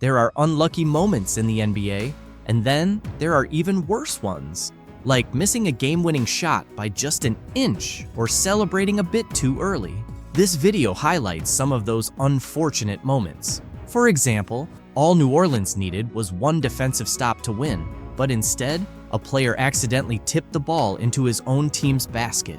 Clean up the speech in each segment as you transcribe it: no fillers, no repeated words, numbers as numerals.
There are unlucky moments in the NBA, and then there are even worse ones, like missing a game-winning shot by just an inch or celebrating a bit too early. This video highlights some of those unfortunate moments. For example, all New Orleans needed was one defensive stop to win, but instead, a player accidentally tipped the ball into his own team's basket.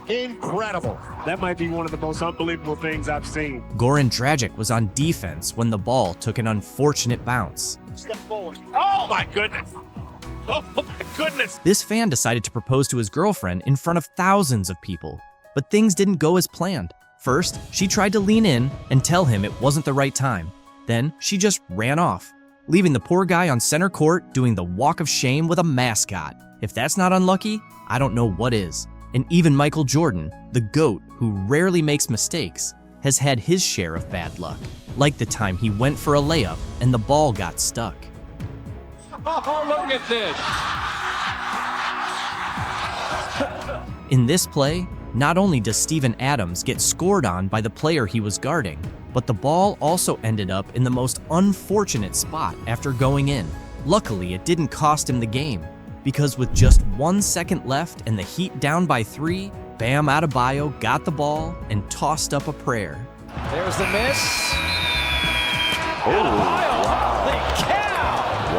Incredible. That might be one of the most unbelievable things I've seen. Goran Dragic was on defense when the ball took an unfortunate bounce. Step forward. Oh my goodness. Oh my goodness. This fan decided to propose to his girlfriend in front of thousands of people, but things didn't go as planned. First, she tried to lean in and tell him it wasn't the right time. Then, she just ran off, leaving the poor guy on center court doing the walk of shame with a mascot. If that's not unlucky, I don't know what is. And even Michael Jordan, the GOAT who rarely makes mistakes, has had his share of bad luck, like the time he went for a layup and the ball got stuck. Oh, look at this. In this play, not only does Steven Adams get scored on by the player he was guarding, but the ball also ended up in the most unfortunate spot after going in. Luckily, it didn't cost him the game, because with just 1 second left and the Heat down by 3, Bam Adebayo got the ball and tossed up a prayer. There's the miss. Oh, wow. Holy cow.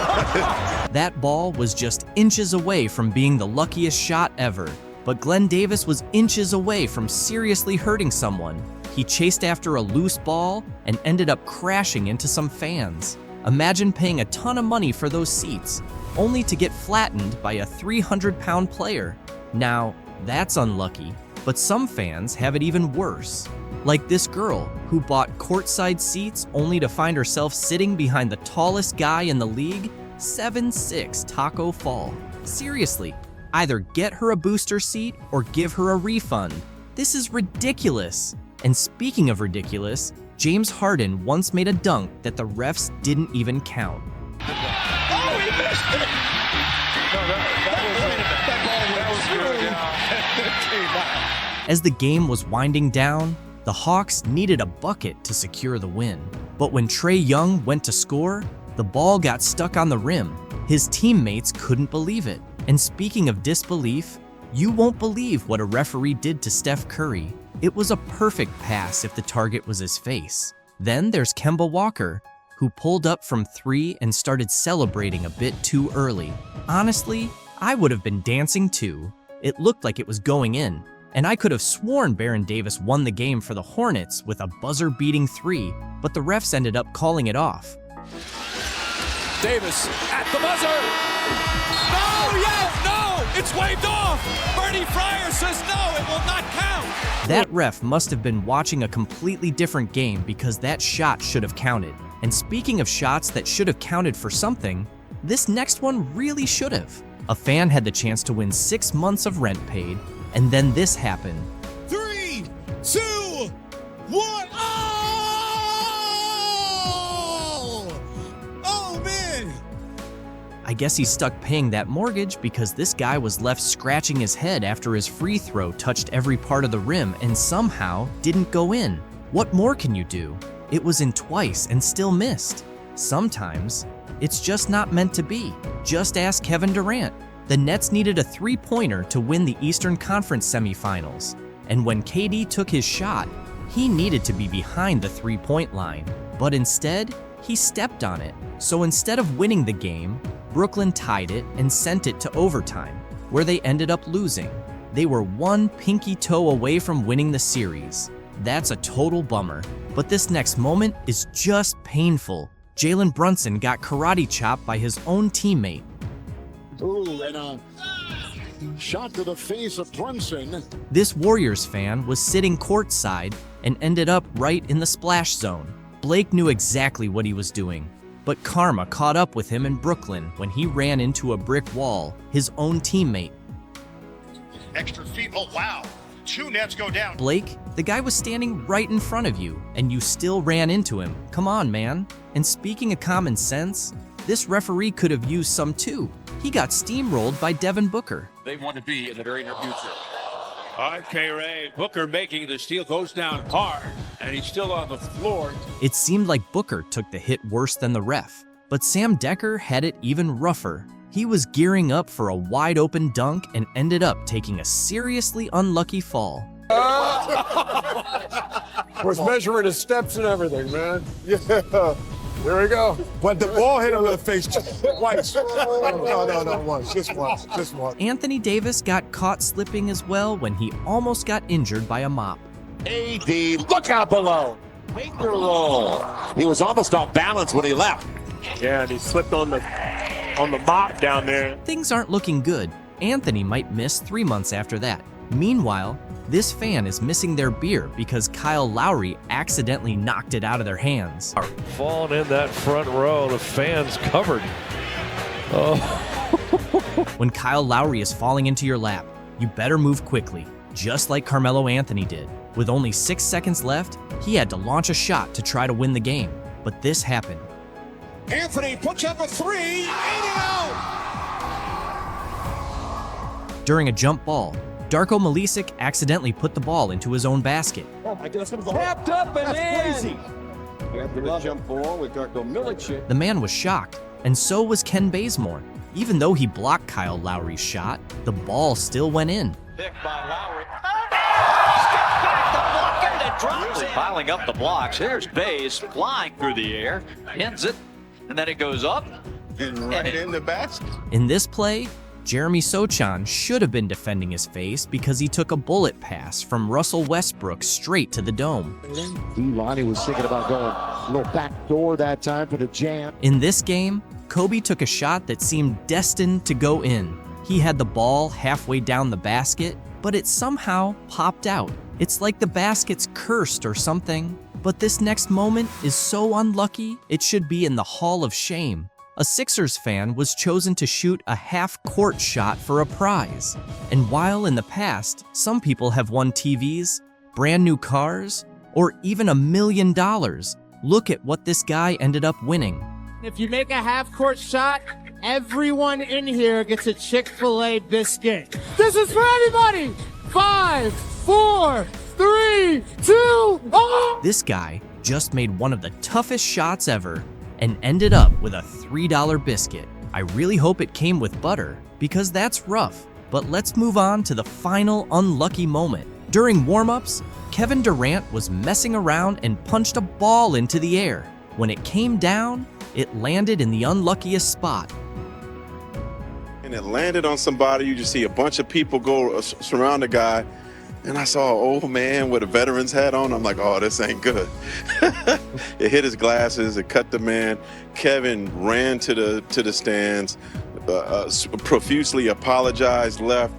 Wow. That ball was just inches away from being the luckiest shot ever, but Glenn Davis was inches away from seriously hurting someone. He chased after a loose ball and ended up crashing into some fans. Imagine paying a ton of money for those seats, only to get flattened by a 300-pound player. Now, that's unlucky, but some fans have it even worse. Like this girl, who bought courtside seats only to find herself sitting behind the tallest guy in the league, 7'6" Taco Fall. Seriously, either get her a booster seat or give her a refund. This is ridiculous. And speaking of ridiculous, James Harden once made a dunk that the refs didn't even count. Oh, he missed it. No, that was good. As the game was winding down, the Hawks needed a bucket to secure the win. But when Trae Young went to score, the ball got stuck on the rim. His teammates couldn't believe it. And speaking of disbelief, you won't believe what a referee did to Steph Curry. It was a perfect pass if the target was his face. Then there's Kemba Walker, who pulled up from 3 and started celebrating a bit too early. Honestly, I would have been dancing too. It looked like it was going in, and I could have sworn Baron Davis won the game for the Hornets with a buzzer-beating 3, but the refs ended up calling it off. Davis at the buzzer. No, yes, no, it's waved off. Bernie Fryer says no, it will not count. That ref must have been watching a completely different game because that shot should have counted. And speaking of shots that should have counted for something, this next one really should have. A fan had the chance to win 6 months of rent paid, and then this happened. 3, 2, 1. Oh, man. I guess he's stuck paying that mortgage because this guy was left scratching his head after his free throw touched every part of the rim and somehow didn't go in. What more can you do? It was in twice and still missed. Sometimes, it's just not meant to be. Just ask Kevin Durant. The Nets needed a three-pointer to win the Eastern Conference semifinals, and when KD took his shot, he needed to be behind the three-point line, but instead, he stepped on it. So instead of winning the game, Brooklyn tied it and sent it to overtime, where they ended up losing. They were one pinky toe away from winning the series. That's a total bummer, but this next moment is just painful. Jalen Brunson got karate chopped by his own teammate. Ooh, and a shot to the face of Brunson. This Warriors fan was sitting courtside and ended up right in the splash zone. Blake knew exactly what he was doing, but karma caught up with him in Brooklyn when he ran into a brick wall, his own teammate. Extra feet, oh wow. 2 Nets go down. Blake, the guy was standing right in front of you, and you still ran into him. Come on, man. And speaking of common sense, this referee could have used some too. He got steamrolled by Devin Booker. They want to be in the very near future. Okay, Ray. Booker making the steal, goes down hard, and he's still on the floor. It seemed like Booker took the hit worse than the ref, but Sam Decker had it even rougher. He was gearing up for a wide-open dunk and ended up taking a seriously unlucky fall. Was measuring his steps and everything, man. Yeah, there we go. But the ball hit him in the face twice. No, once. Just once. Anthony Davis got caught slipping as well when he almost got injured by a mop. AD, look out below. Finger roll. He was almost off balance when he left. Yeah, and he slipped on the mop down there. Things aren't looking good. Anthony might miss 3 months after that. Meanwhile, this fan is missing their beer because Kyle Lowry accidentally knocked it out of their hands. Falling in that front row, the fans covered. Oh. When Kyle Lowry is falling into your lap, you better move quickly, just like Carmelo Anthony did. With only 6 seconds left, he had to launch a shot to try to win the game, but this happened. Anthony puts up a three, 8 out. During a jump ball, Darko Milicic accidentally put the ball into his own basket. Oh my goodness, Tapped up and in. After the jump ball with Darko Milicic. The man was shocked, and so was Ken Bazemore. Even though he blocked Kyle Lowry's shot, the ball still went in. Pick by Lowry. Piling up the blocks. Here's Baze flying through the air, pins it, and then it goes up. And right in the basket. In this play, Jeremy Sochan should have been defending his face because he took a bullet pass from Russell Westbrook straight to the dome. Lonnie was thinking about going a little back door that time for the jam. In this game, Kobe took a shot that seemed destined to go in. He had the ball halfway down the basket, but it somehow popped out. It's like the basket's cursed or something. But this next moment is so unlucky, it should be in the Hall of Shame. A Sixers fan was chosen to shoot a half-court shot for a prize. And while in the past, some people have won TVs, brand new cars, or even $1 million, look at what this guy ended up winning. If you make a half-court shot, everyone in here gets a Chick-fil-A biscuit. This is for everybody! 5, 4, 3, 2, 1! This guy just made one of the toughest shots ever and ended up with a $3 biscuit. I really hope it came with butter because that's rough. But let's move on to the final unlucky moment. During warm-ups, Kevin Durant was messing around and punched a ball into the air. When it came down, it landed in the unluckiest spot. And it landed on somebody. You just see a bunch of people go surround the guy. And I saw an old man with a veteran's hat on. I'm like, oh, this ain't good. It hit his glasses. It cut the man. Kevin ran to the stands, profusely apologized, left.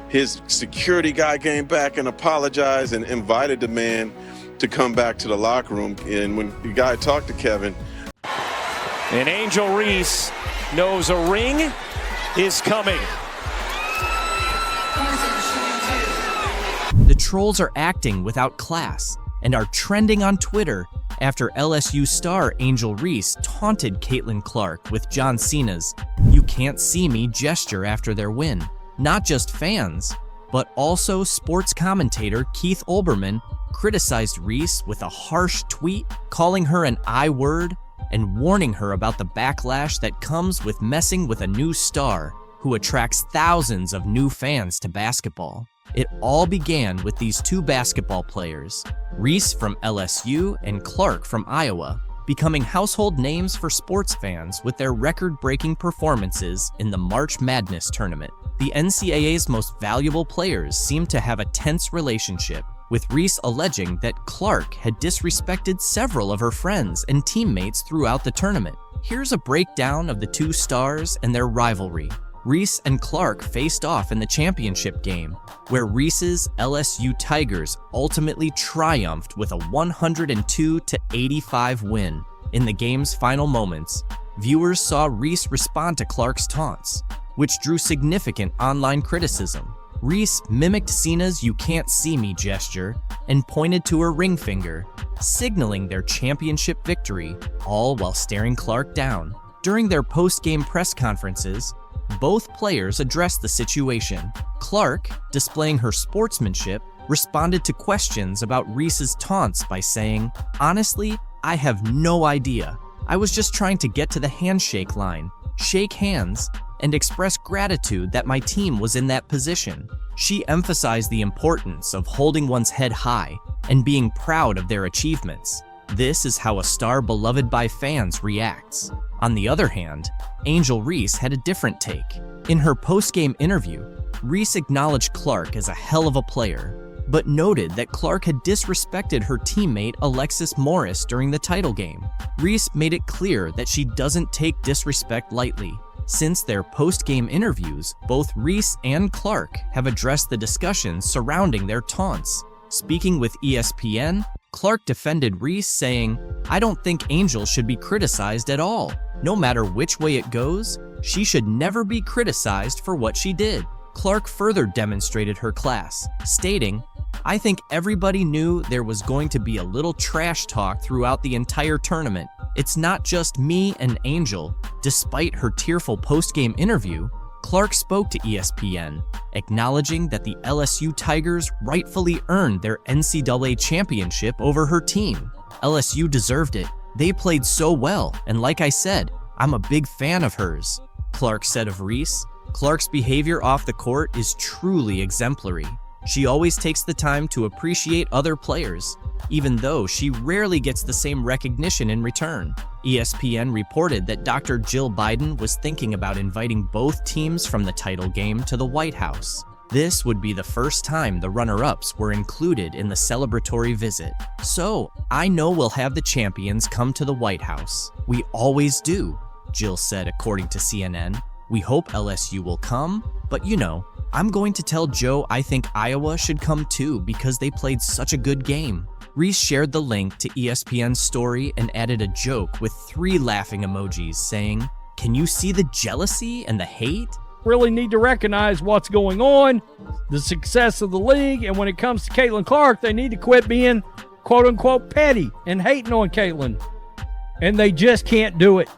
His security guy came back and apologized and invited the man to come back to the locker room. And when the guy talked to Kevin, And Angel Reese knows a ring is coming. The trolls are acting without class and are trending on Twitter after LSU star Angel Reese taunted Caitlin Clark with John Cena's "You can't see me" gesture after their win. Not just fans, but also sports commentator Keith Olbermann criticized Reese with a harsh tweet, calling her an I-word and warning her about the backlash that comes with messing with a new star who attracts thousands of new fans to basketball. It all began with these two basketball players, Reese from LSU and Clark from Iowa, becoming household names for sports fans with their record-breaking performances in the March Madness tournament. The NCAA's most valuable players seemed to have a tense relationship, with Reese alleging that Clark had disrespected several of her friends and teammates throughout the tournament. Here's a breakdown of the two stars and their rivalry. Reese and Clark faced off in the championship game, where Reese's LSU Tigers ultimately triumphed with a 102-85 win. In the game's final moments, viewers saw Reese respond to Clark's taunts, which drew significant online criticism. Reese mimicked Cena's "You can't see me" gesture and pointed to her ring finger, signaling their championship victory, all while staring Clark down. During their post-game press conferences, both players addressed the situation. Clark, displaying her sportsmanship, responded to questions about Reese's taunts by saying, "Honestly, I have no idea. I was just trying to get to the handshake line, shake hands, and express gratitude that my team was in that position." She emphasized the importance of holding one's head high and being proud of their achievements. This is how a star beloved by fans reacts. On the other hand, Angel Reese had a different take. In her post-game interview, Reese acknowledged Clark as a hell of a player, but noted that Clark had disrespected her teammate Alexis Morris during the title game. Reese made it clear that she doesn't take disrespect lightly. Since their post-game interviews, both Reese and Clark have addressed the discussions surrounding their taunts. Speaking with ESPN, Clark defended Reese, saying, "I don't think Angel should be criticized at all. No matter which way it goes, she should never be criticized for what she did." Clark further demonstrated her class, stating, "I think everybody knew there was going to be a little trash talk throughout the entire tournament. It's not just me and Angel." Despite her tearful post-game interview, Clark spoke to ESPN, acknowledging that the LSU Tigers rightfully earned their NCAA championship over her team. LSU deserved it. They played so well, and like I said, I'm a big fan of hers, Clark said of Reese. Clark's behavior off the court is truly exemplary. She always takes the time to appreciate other players, even though she rarely gets the same recognition in return. ESPN reported that Dr. Jill Biden was thinking about inviting both teams from the title game to the White House. This would be the first time the runner-ups were included in the celebratory visit. "So, I know we'll have the champions come to the White House. We always do," Jill said, according to CNN. "We hope LSU will come, but you know, I'm going to tell Joe I think Iowa should come too because they played such a good game." Reese shared the link to ESPN's story and added a joke with 3 laughing emojis, saying, "Can you see the jealousy and the hate?" Really need to recognize what's going on, the success of the league, and when it comes to Caitlin Clark, they need to quit being quote-unquote petty and hating on Caitlin. And they just can't do it.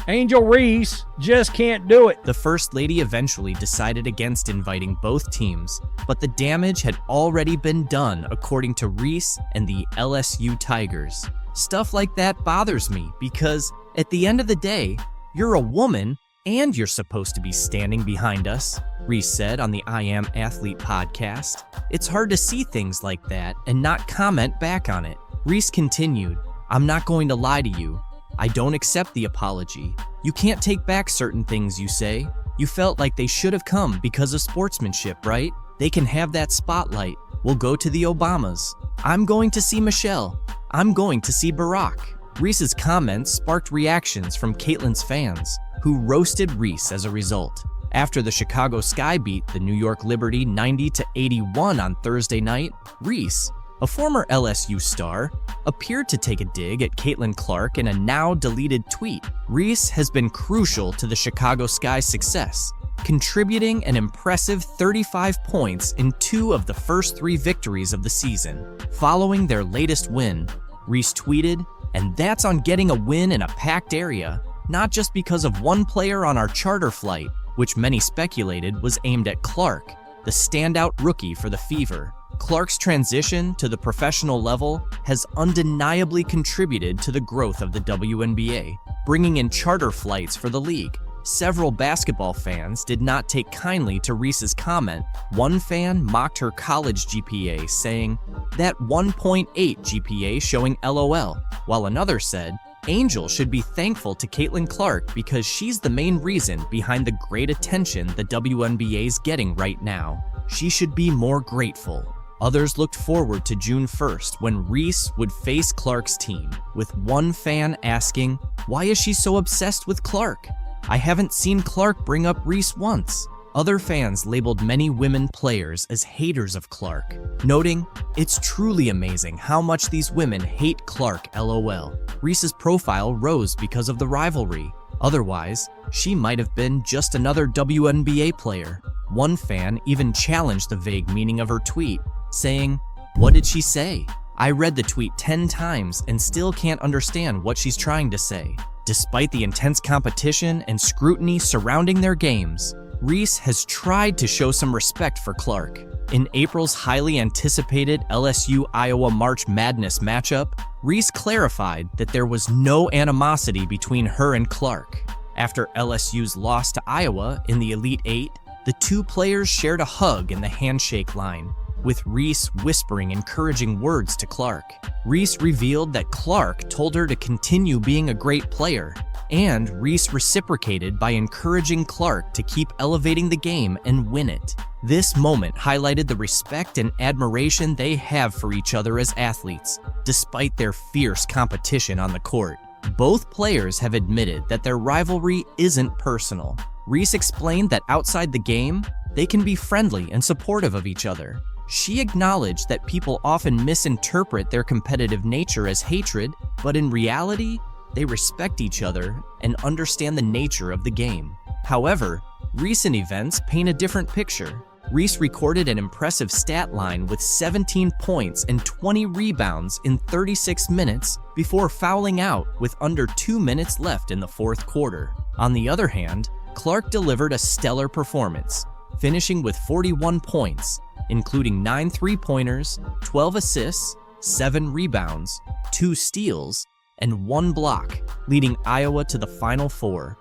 Angel Reese just can't do it. The First Lady eventually decided against inviting both teams, but the damage had already been done, according to Reese and the LSU Tigers. Stuff like that bothers me because, at the end of the day, you're a woman and you're supposed to be standing behind us, Reese said on the I Am Athlete podcast. It's hard to see things like that and not comment back on it. Reese continued, "I'm not going to lie to you. I don't accept the apology. You can't take back certain things you say. You felt like they should have come because of sportsmanship, right? They can have that spotlight. We'll go to the Obamas. I'm going to see Michelle. I'm going to see Barack." Reese's comments sparked reactions from Caitlin's fans, who roasted Reese as a result. After the Chicago Sky beat the New York Liberty 90-81 on Thursday night, Reese, a former LSU star, appeared to take a dig at Caitlin Clark in a now-deleted tweet. Reese has been crucial to the Chicago Sky's success, contributing an impressive 35 points in 2 of the first 3 victories of the season. Following their latest win, Reese tweeted, "And that's on getting a win in a packed area, not just because of one player on our charter flight," which many speculated was aimed at Clark, the standout rookie for the Fever. Clark's transition to the professional level has undeniably contributed to the growth of the WNBA, bringing in charter flights for the league. Several basketball fans did not take kindly to Reese's comment. One fan mocked her college GPA, saying, "That 1.8 GPA showing LOL," while another said, "Angel should be thankful to Caitlin Clark because she's the main reason behind the great attention the WNBA's getting right now. She should be more grateful." Others looked forward to June 1st when Reese would face Clark's team, with one fan asking, "Why is she so obsessed with Clark? I haven't seen Clark bring up Reese once." Other fans labeled many women players as haters of Clark, noting, "It's truly amazing how much these women hate Clark, LOL." Reese's profile rose because of the rivalry. Otherwise, she might have been just another WNBA player. One fan even challenged the vague meaning of her tweet, saying, "What did she say? I read the tweet 10 times and still can't understand what she's trying to say." Despite the intense competition and scrutiny surrounding their games, Reese has tried to show some respect for Clark. In April's highly anticipated LSU-Iowa March Madness matchup, Reese clarified that there was no animosity between her and Clark. After LSU's loss to Iowa in the Elite Eight, the two players shared a hug in the handshake line, with Reese whispering encouraging words to Clark. Reese revealed that Clark told her to continue being a great player, and Reese reciprocated by encouraging Clark to keep elevating the game and win it. This moment highlighted the respect and admiration they have for each other as athletes, despite their fierce competition on the court. Both players have admitted that their rivalry isn't personal. Reese explained that outside the game, they can be friendly and supportive of each other. She acknowledged that people often misinterpret their competitive nature as hatred, but in reality, they respect each other and understand the nature of the game. However, recent events paint a different picture. Reese recorded an impressive stat line with 17 points and 20 rebounds in 36 minutes before fouling out with under 2 minutes left in the fourth quarter. On the other hand, Clark delivered a stellar performance, finishing with 41 points, including 9 three-pointers, 12 assists, 7 rebounds, 2 steals, and 1 block, leading Iowa to the Final Four.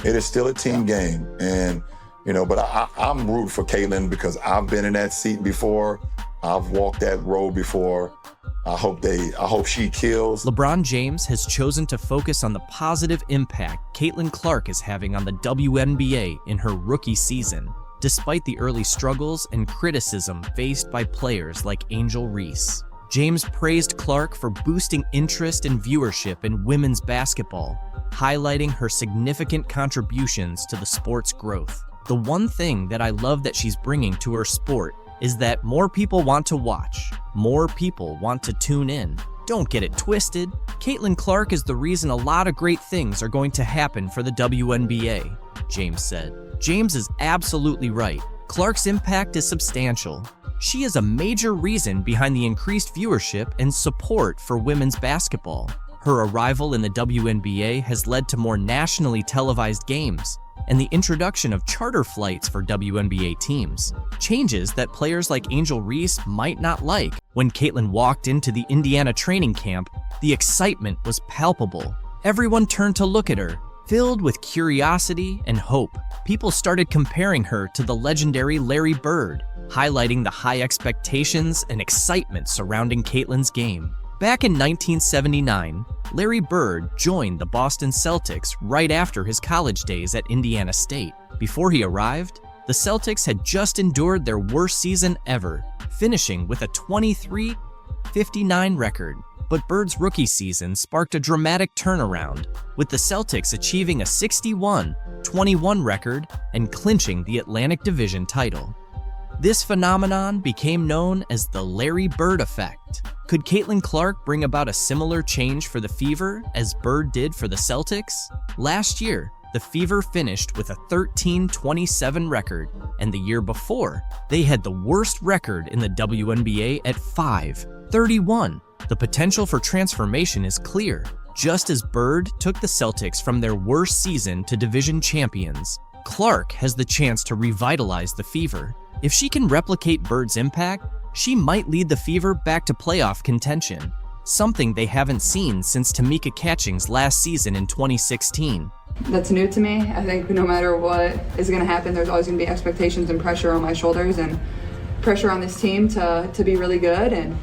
It is still a team game, and but I'm rooting for Caitlin because I've been in that seat before. I've walked that road before. I hope she kills. LeBron James has chosen to focus on the positive impact Caitlin Clark is having on the WNBA in her rookie season, despite the early struggles and criticism faced by players like Angel Reese. James praised Clark for boosting interest and viewership in women's basketball, highlighting her significant contributions to the sport's growth. The one thing that I love that she's bringing to her sport is that more people want to watch, more people want to tune in. Don't get it twisted. Caitlin Clark is the reason a lot of great things are going to happen for the WNBA, James said. James is absolutely right. Clark's impact is substantial. She is a major reason behind the increased viewership and support for women's basketball. Her arrival in the WNBA has led to more nationally televised games and the introduction of charter flights for WNBA teams, changes that players like Angel Reese might not like. When Caitlin walked into the Indiana training camp, the excitement was palpable. Everyone turned to look at her, filled with curiosity and hope. People started comparing her to the legendary Larry Bird, highlighting the high expectations and excitement surrounding Caitlin's game. Back in 1979, Larry Bird joined the Boston Celtics right after his college days at Indiana State. Before he arrived, the Celtics had just endured their worst season ever, finishing with a 23-59 record. But Bird's rookie season sparked a dramatic turnaround, with the Celtics achieving a 61-21 record and clinching the Atlantic Division title. This phenomenon became known as the Larry Bird effect. Could Caitlin Clark bring about a similar change for the Fever as Bird did for the Celtics? Last year, the Fever finished with a 13-27 record, and the year before, they had the worst record in the WNBA at 5-31. The potential for transformation is clear. Just as Bird took the Celtics from their worst season to division champions, Clark has the chance to revitalize the Fever. If she can replicate Bird's impact, she might lead the Fever back to playoff contention, something they haven't seen since Tamika Catching's last season in 2016. That's new to me. I think no matter what is going to happen, there's always going to be expectations and pressure on my shoulders and pressure on this team to be really good, and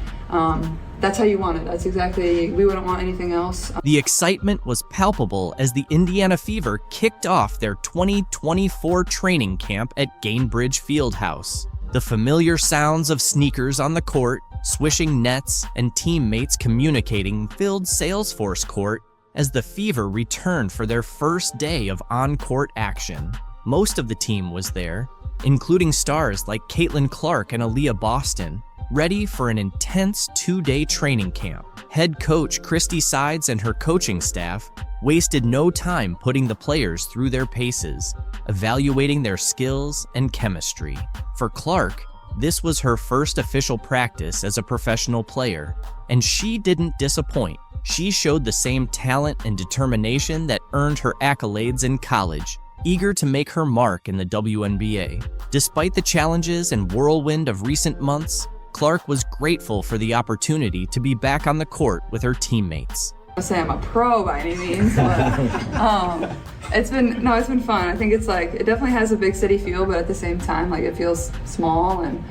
that's how you want it. That's exactly, we wouldn't want anything else. The excitement was palpable as the Indiana Fever kicked off their 2024 training camp at Gainbridge Fieldhouse. The familiar sounds of sneakers on the court, swishing nets, and teammates communicating filled Salesforce Court as the Fever returned for their first day of on-court action. Most of the team was there, including stars like Caitlin Clark and Aaliyah Boston, ready for an intense 2-day training camp. Head coach Christy Sides and her coaching staff wasted no time putting the players through their paces, evaluating their skills and chemistry. For Clark, this was her first official practice as a professional player, and she didn't disappoint. She showed the same talent and determination that earned her accolades in college, eager to make her mark in the WNBA. Despite the challenges and whirlwind of recent months, Clark was grateful for the opportunity to be back on the court with her teammates. I say I'm a pro by any means, but it's been fun. I think it's like, it definitely has a big city feel, but at the same time, like, it feels small and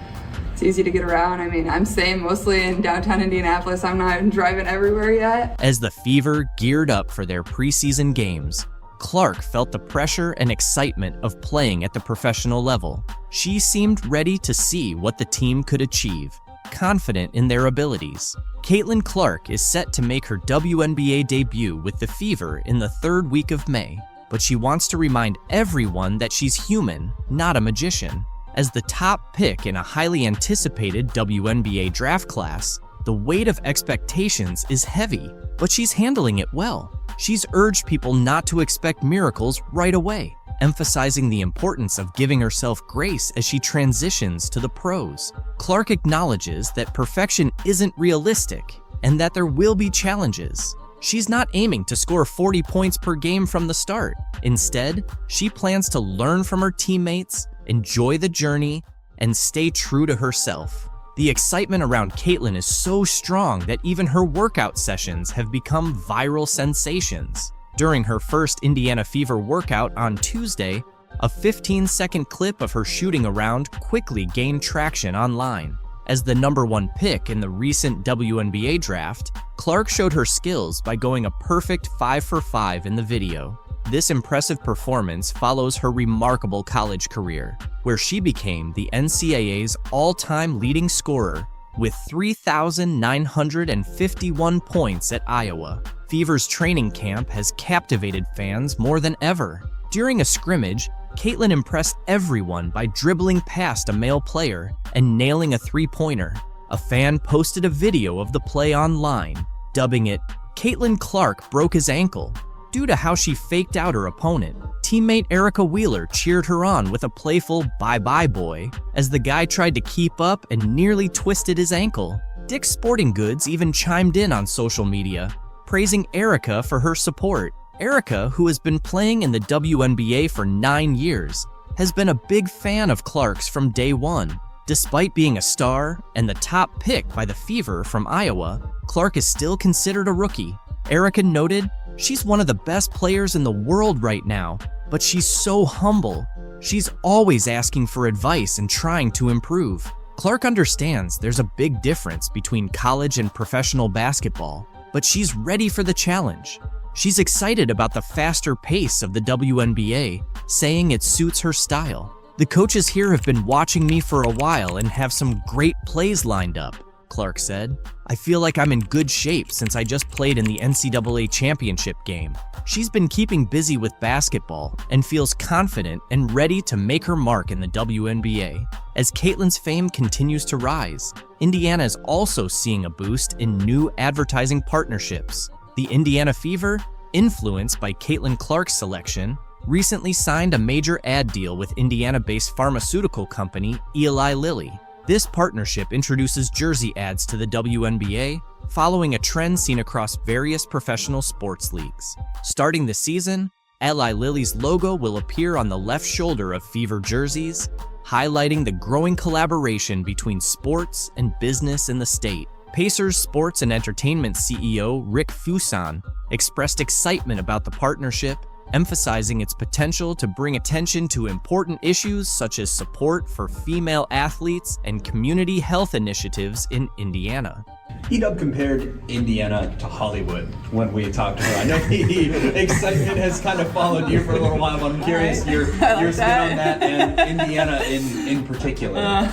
it's easy to get around. I mean, I'm staying mostly in downtown Indianapolis. I'm not driving everywhere yet. As the Fever geared up for their preseason games, Clark felt the pressure and excitement of playing at the professional level. She seemed ready to see what the team could achieve, confident in their abilities. Caitlin Clark is set to make her WNBA debut with the Fever in the 3rd week of May, but she wants to remind everyone that she's human, not a magician. As the top pick in a highly anticipated WNBA draft class, the weight of expectations is heavy, but she's handling it well. She's urged people not to expect miracles right away, emphasizing the importance of giving herself grace as she transitions to the pros. Clark acknowledges that perfection isn't realistic and that there will be challenges. She's not aiming to score 40 points per game from the start. Instead, she plans to learn from her teammates, enjoy the journey, and stay true to herself. The excitement around Caitlin is so strong that even her workout sessions have become viral sensations. During her first Indiana Fever workout on Tuesday, a 15-second clip of her shooting around quickly gained traction online. As the #1 pick in the recent WNBA draft, Clark showed her skills by going a perfect 5 for 5 in the video. This impressive performance follows her remarkable college career, where she became the NCAA's all-time leading scorer with 3,951 points at Iowa. Fever's training camp has captivated fans more than ever. During a scrimmage, Caitlin impressed everyone by dribbling past a male player and nailing a three-pointer. A fan posted a video of the play online, dubbing it, "Caitlin Clark broke his ankle." Due to how she faked out her opponent, teammate Erica Wheeler cheered her on with a playful "bye-bye boy" as the guy tried to keep up and nearly twisted his ankle. Dick's Sporting Goods even chimed in on social media, praising Erica for her support. Erica, who has been playing in the WNBA for 9 years, has been a big fan of Clark's from day one. Despite being a star and the top pick by the Fever from Iowa, Clark is still considered a rookie. Erica noted, "She's one of the best players in the world right now, but she's so humble. She's always asking for advice and trying to improve." Clark understands there's a big difference between college and professional basketball, but she's ready for the challenge. She's excited about the faster pace of the WNBA, saying it suits her style. "The coaches here have been watching me for a while and have some great plays lined up," Clark said. "I feel like I'm in good shape since I just played in the NCAA championship game." She's been keeping busy with basketball and feels confident and ready to make her mark in the WNBA. As Caitlin's fame continues to rise, Indiana is also seeing a boost in new advertising partnerships. The Indiana Fever, influenced by Caitlin Clark's selection, recently signed a major ad deal with Indiana-based pharmaceutical company Eli Lilly. This partnership introduces jersey ads to the WNBA, following a trend seen across various professional sports leagues. Starting this season, Eli Lilly's logo will appear on the left shoulder of Fever jerseys, highlighting the growing collaboration between sports and business in the state. Pacers Sports and Entertainment CEO Rick Fuson expressed excitement about the partnership, emphasizing its potential to bring attention to important issues such as support for female athletes and community health initiatives in Indiana. Edub compared Indiana to Hollywood when we talked to her. I know the excitement has kind of followed you for a little while, but I'm curious your spin on that and Indiana in particular.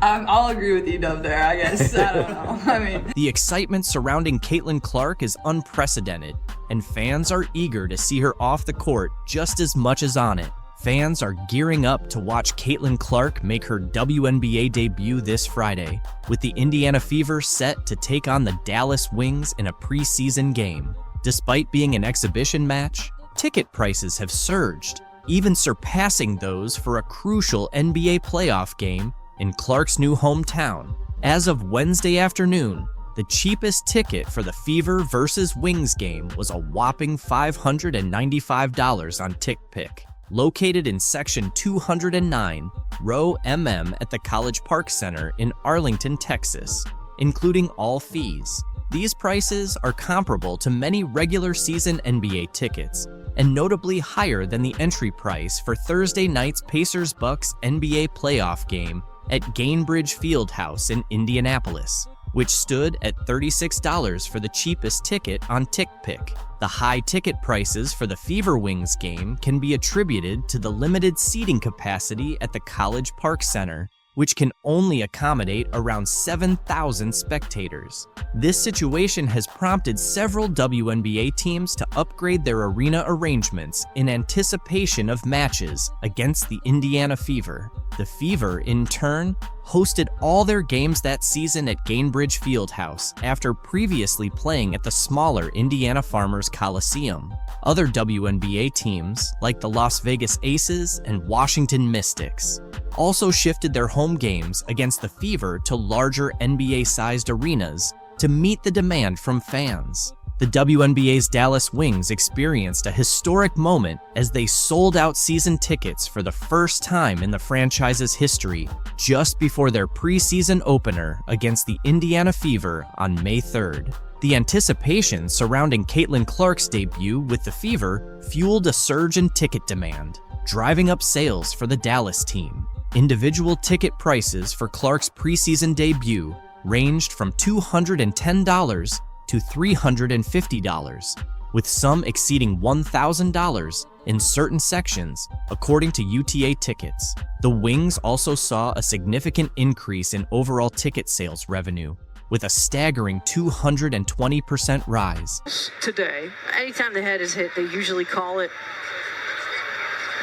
I'll agree with Edub there, I guess. I don't know. I mean, the excitement surrounding Caitlin Clark is unprecedented, and fans are eager to see her off the court just as much as on it. Fans are gearing up to watch Caitlin Clark make her WNBA debut this Friday, with the Indiana Fever set to take on the Dallas Wings in a preseason game. Despite being an exhibition match, ticket prices have surged, even surpassing those for a crucial NBA playoff game in Clark's new hometown. As of Wednesday afternoon, The cheapest ticket for the Fever versus Wings game was a whopping $595 on TickPick. Located in section 209, row MM at the College Park Center in Arlington, Texas, including all fees. These prices are comparable to many regular season NBA tickets, and notably higher than the entry price for Thursday night's Pacers-Bucks NBA playoff game at Gainbridge Fieldhouse in Indianapolis, which stood at $36 for the cheapest ticket on TickPick. The high ticket prices for the Fever Wings game can be attributed to the limited seating capacity at the College Park Center, which can only accommodate around 7,000 spectators. This situation has prompted several WNBA teams to upgrade their arena arrangements in anticipation of matches against the Indiana Fever. The Fever, in turn, hosted all their games that season at Gainbridge Fieldhouse after previously playing at the smaller Indiana Farmers Coliseum. Other WNBA teams, like the Las Vegas Aces and Washington Mystics, also shifted their home games against the Fever to larger NBA-sized arenas to meet the demand from fans. The WNBA's Dallas Wings experienced a historic moment as they sold out season tickets for the first time in the franchise's history just before their preseason opener against the Indiana Fever on May 3rd. The anticipation surrounding Caitlin Clark's debut with the Fever fueled a surge in ticket demand, driving up sales for the Dallas team. Individual ticket prices for Clark's preseason debut ranged from $210 to $350, with some exceeding $1,000 in certain sections, according to UTA Tickets. The Wings also saw a significant increase in overall ticket sales revenue, with a staggering 220% rise. Today, anytime the head is hit, they usually call it,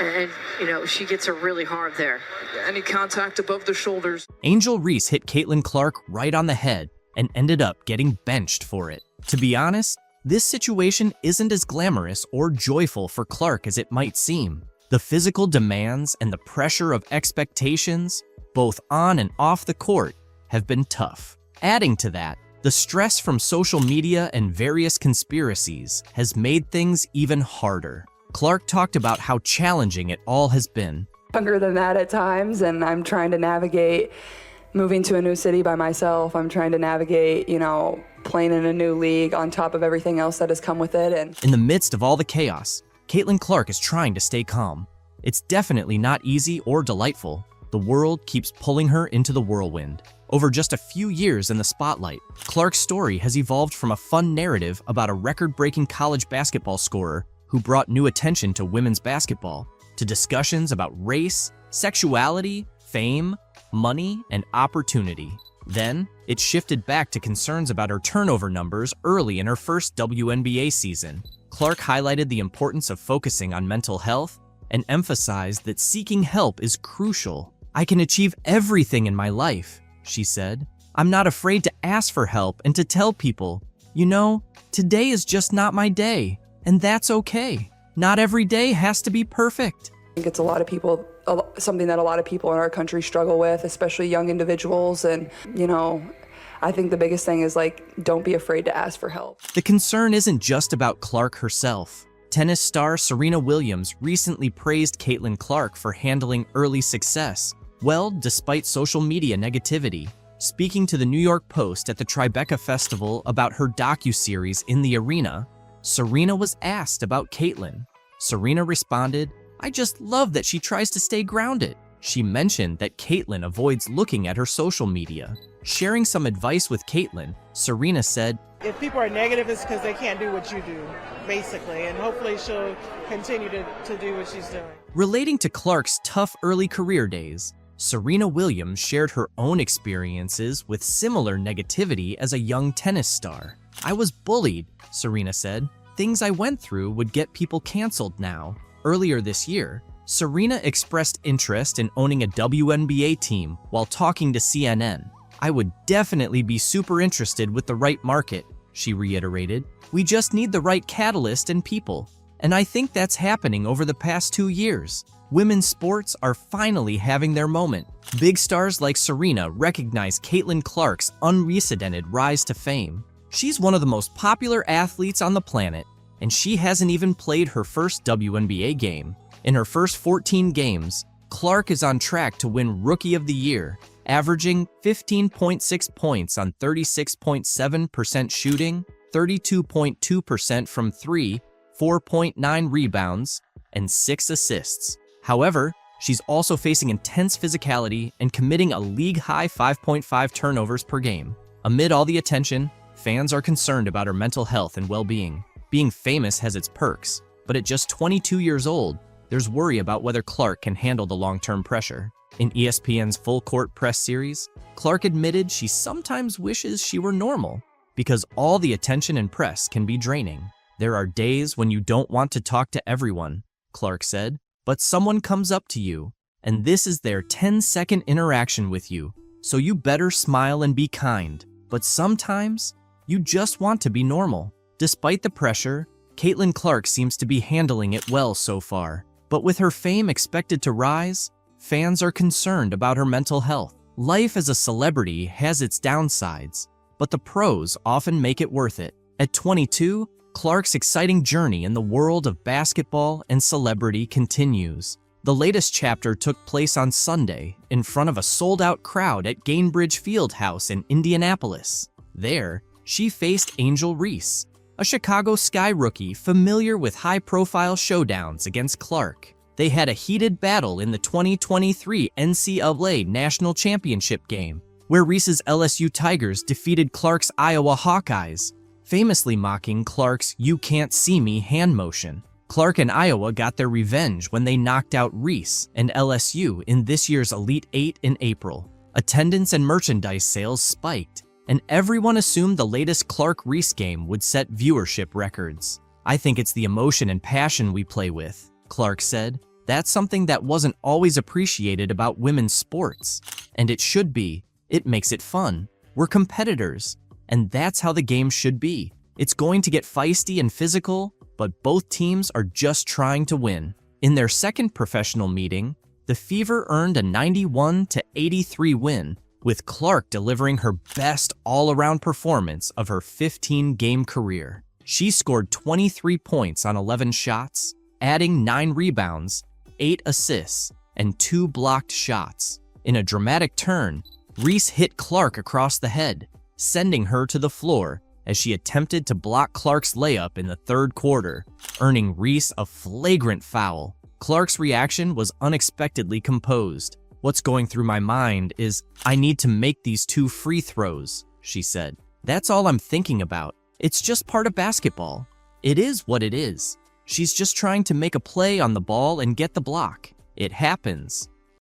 and she gets her really hard there. Any contact above the shoulders. Angel Reese hit Caitlin Clark right on the head and ended up getting benched for it. To be honest, this situation isn't as glamorous or joyful for Clark as it might seem. The physical demands and the pressure of expectations, both on and off the court, have been tough. Adding to that, the stress from social media and various conspiracies has made things even harder. Clark talked about how challenging it all has been. Younger than that at times, and I'm trying to navigate moving to a new city by myself. I'm trying to navigate, playing in a new league on top of everything else that has come with it. And in the midst of all the chaos, Caitlin Clark is trying to stay calm. It's definitely not easy or delightful. The world keeps pulling her into the whirlwind. Over just a few years in the spotlight, Clark's story has evolved from a fun narrative about a record-breaking college basketball scorer who brought new attention to women's basketball, to discussions about race, sexuality, fame, money, and opportunity. Then, it shifted back to concerns about her turnover numbers early in her first WNBA season. Clark highlighted the importance of focusing on mental health and emphasized that seeking help is crucial. "I can achieve everything in my life," she said. "I'm not afraid to ask for help and to tell people, today is just not my day, and that's okay. Not every day has to be perfect." I think it's something that a lot of people in our country struggle with, especially young individuals. And, I think the biggest thing is don't be afraid to ask for help. The concern isn't just about Clark herself. Tennis star Serena Williams recently praised Caitlin Clark for handling early success well despite social media negativity. Speaking to the New York Post at the Tribeca Festival about her docuseries In the Arena, Serena was asked about Caitlin. Serena responded, "I just love that she tries to stay grounded." She mentioned that Caitlin avoids looking at her social media. Sharing some advice with Caitlin, Serena said, "If people are negative, it's because they can't do what you do, basically, and hopefully she'll continue to do what she's doing." Relating to Clark's tough early career days, Serena Williams shared her own experiences with similar negativity as a young tennis star. "I was bullied," Serena said. "Things I went through would get people canceled now." Earlier this year, Serena expressed interest in owning a WNBA team while talking to CNN. "I would definitely be super interested with the right market," she reiterated. "We just need the right catalyst and people. And I think that's happening over the past 2 years. Women's sports are finally having their moment. Big stars like Serena recognize Caitlin Clark's unprecedented rise to fame. She's one of the most popular athletes on the planet, and she hasn't even played her first WNBA game. In her first 14 games, Clark is on track to win Rookie of the Year, averaging 15.6 points on 36.7% shooting, 32.2% from 3, 4.9 rebounds, and 6 assists. However, she's also facing intense physicality and committing a league-high 5.5 turnovers per game. Amid all the attention, fans are concerned about her mental health and well-being. Being famous has its perks, but at just 22 years old, there's worry about whether Clark can handle the long-term pressure. In ESPN's Full Court Press series, Clark admitted she sometimes wishes she were normal, because all the attention and press can be draining. "There are days when you don't want to talk to everyone," Clark said, "but someone comes up to you, and this is their 10-second interaction with you, so you better smile and be kind. But sometimes, you just want to be normal." Despite the pressure, Caitlin Clark seems to be handling it well so far. But with her fame expected to rise, fans are concerned about her mental health. Life as a celebrity has its downsides, but the pros often make it worth it. At 22, Clark's exciting journey in the world of basketball and celebrity continues. The latest chapter took place on Sunday in front of a sold-out crowd at Gainbridge Fieldhouse in Indianapolis. There, she faced Angel Reese, a Chicago Sky rookie familiar with high-profile showdowns against Clark. They had a heated battle in the 2023 NCAA National Championship game, where Reese's LSU Tigers defeated Clark's Iowa Hawkeyes, famously mocking Clark's "you can't see me" hand motion. Clark and Iowa got their revenge when they knocked out Reese and LSU in this year's Elite Eight in April. Attendance and merchandise sales spiked, and everyone assumed the latest Clark-Reese game would set viewership records. "I think it's the emotion and passion we play with," Clark said. "That's something that wasn't always appreciated about women's sports, and it should be. It makes it fun. We're competitors, and that's how the game should be. It's going to get feisty and physical, but both teams are just trying to win." In their second professional meeting, the Fever earned a 91-83 win, with Clark delivering her best all-around performance of her 15-game career. She scored 23 points on 11 shots, adding 9 rebounds, 8 assists, and 2 blocked shots. In a dramatic turn, Reese hit Clark across the head, sending her to the floor as she attempted to block Clark's layup in the third quarter, earning Reese a flagrant foul. Clark's reaction was unexpectedly composed. "What's going through my mind is, I need to make these 2 free throws," she said. "That's all I'm thinking about. It's just part of basketball. It is what it is. She's just trying to make a play on the ball and get the block. It happens."